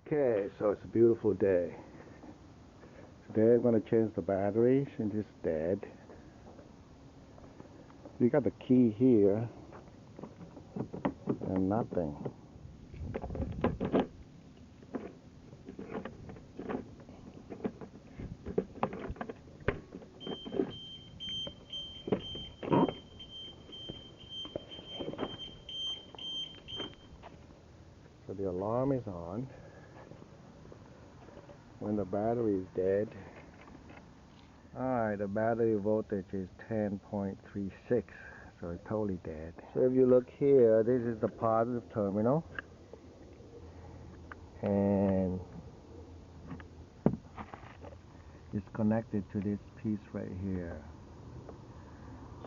Okay, so it's a beautiful day. Today I'm going to change the battery since it's dead. You got the key here and nothing. So the alarm is on when the battery is dead. Alright, the battery voltage is 10.36, so it's totally dead. So if you look here, this is the positive terminal, and it's connected to this piece right here.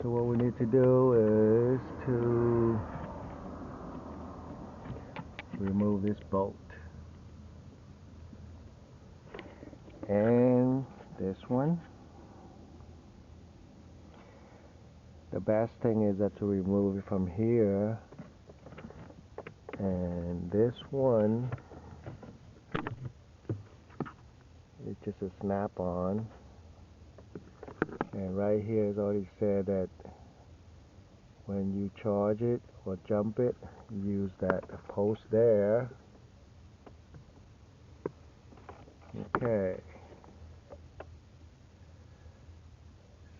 So what we need to do is to remove this bolt and this one. The best thing is that to remove it from here, and this one is just a snap-on, and right here is already said that when you charge it or jump it, use that post there. Okay,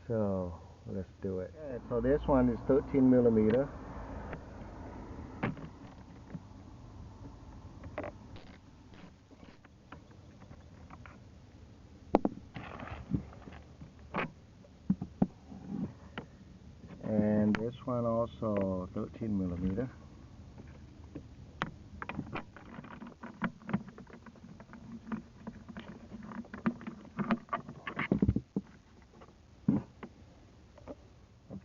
so let's do it. Okay, so this one is 13 millimeter. And this one also 13 millimeter.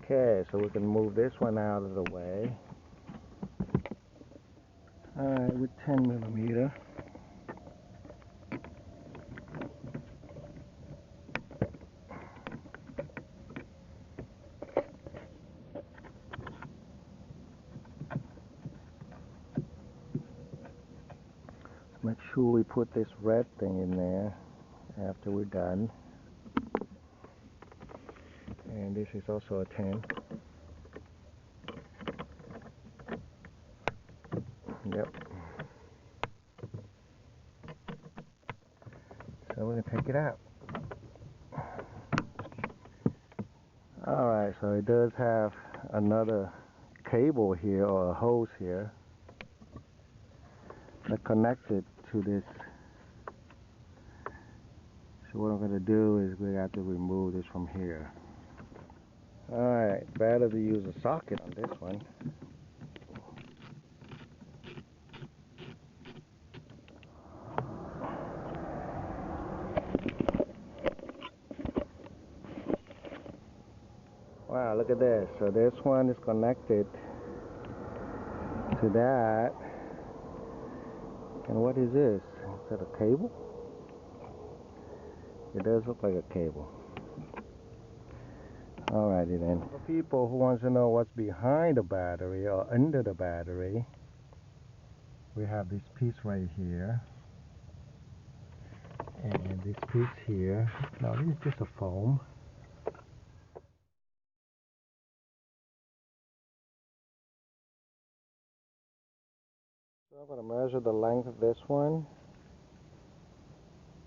Okay, so we can move this one out of the way. Alright, with 10 millimeter. Make sure we put this red thing in there after we're done. And this is also a 10. Yep. So we're going to take it out. Alright, so it does have another cable here, or a hose here, that connected to this. So what I'm going to do is we have to remove this from here. Alright, better to use a socket on this one. Wow, look at this. So this one is connected to that. And what is this? Is that a cable? It does look like a cable. Alrighty then. For people who want to know what's behind the battery or under the battery, we have this piece right here. And this piece here. Now this is just a foam. So I'm going to measure the length of this one.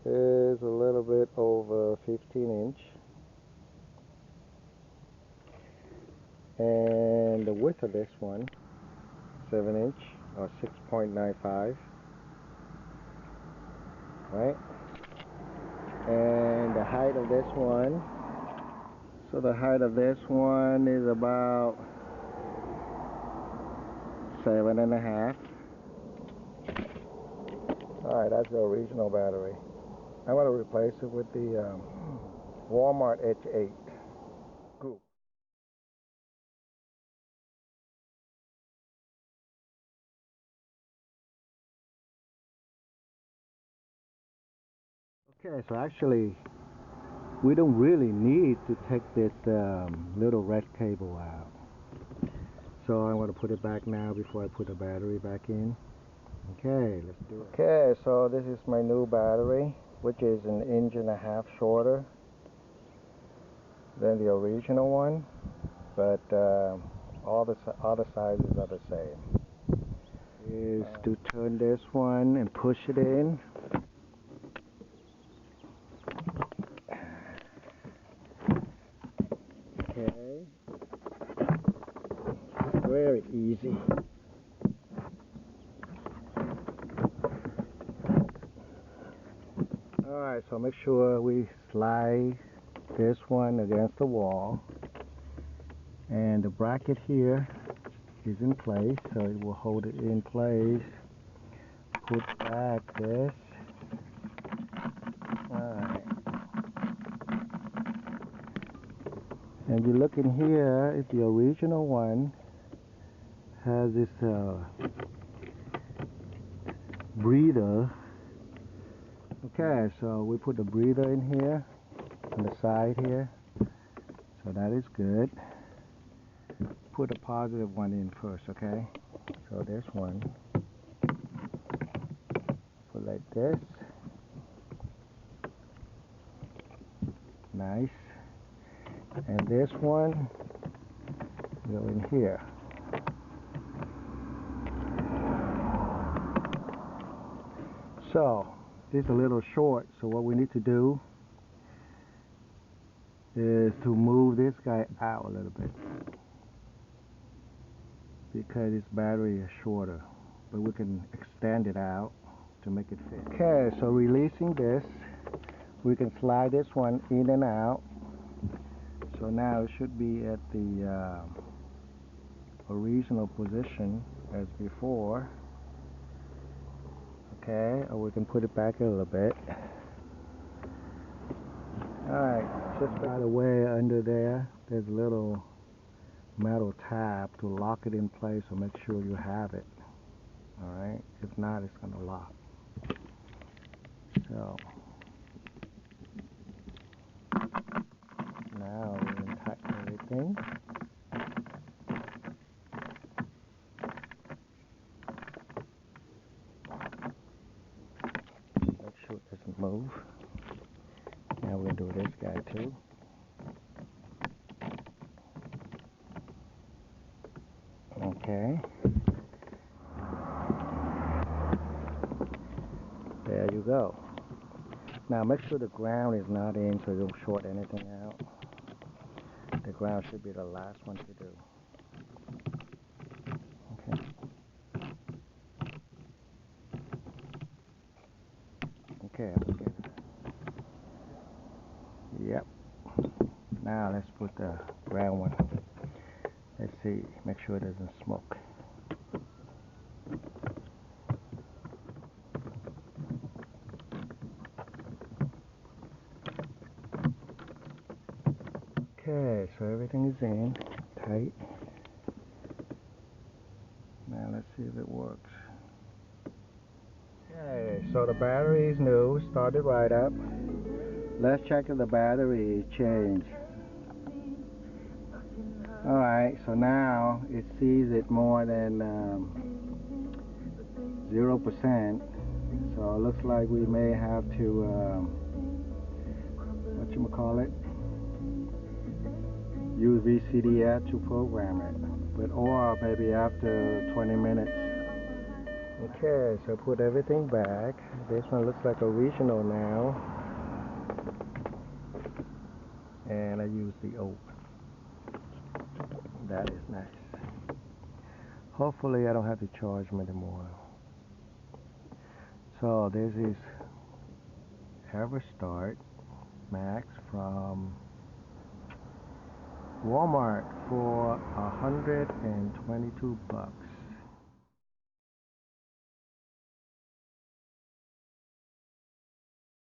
Is a little bit over 15 inch. And the width of this one, 7 inch or 6.95. Right? And the height of this one, so the height of this one is about 7.5. Alright, that's the original battery. I'm going to replace it with the Walmart H8 group. Okay, so actually we don't really need to take this little red cable out. So I'm going to put it back now before I put the battery back in. Okay, let's do it. Okay, so this is my new battery, which is an inch and a half shorter than the original one, but all the other sizes are the same. Is to turn this one and push it in. Okay, very easy. Alright, so make sure we slide this one against the wall, and the bracket here is in place, so it will hold it in place. Put back this. Alright, and you look in here, the original one has this breather. Okay, so we put the breather in here on the side here, so that is good. Put a positive one in first, okay? So this one, put like this. Nice. And this one go in here. So this is a little short, so what we need to do is to move this guy out a little bit, because its battery is shorter, but we can extend it out to make it fit. Okay, so releasing this, we can slide this one in and out. So now it should be at the original position as before. Okay, or we can put it back a little bit. Alright, just by the way, under there's a little metal tab to lock it in place, so make sure you have it. Alright, if not, it's going to lock. So now we can tighten everything. Make sure it doesn't move. Now we're going to do this guy too. Okay. There you go. Now make sure the ground is not in, so you don't short anything out. The ground should be the last one to do. Okay. Okay, I'm good. Yep. Now let's put the ground one. Let's see, make sure it doesn't smoke. Okay, so everything is in, tight. Now let's see if it works. Okay, so the battery is new, started right up. Let's check if the battery is changed. Alright, so now it sees it more than 0%. So it looks like we may have to, whatchamacallit, use VCDF to program it. But or maybe after 20 minutes. Okay, so put everything back. This one looks like original now. And I use the old. That is nice. Hopefully I don't have to charge them anymore. So this is EverStart Maxx from Walmart for $122.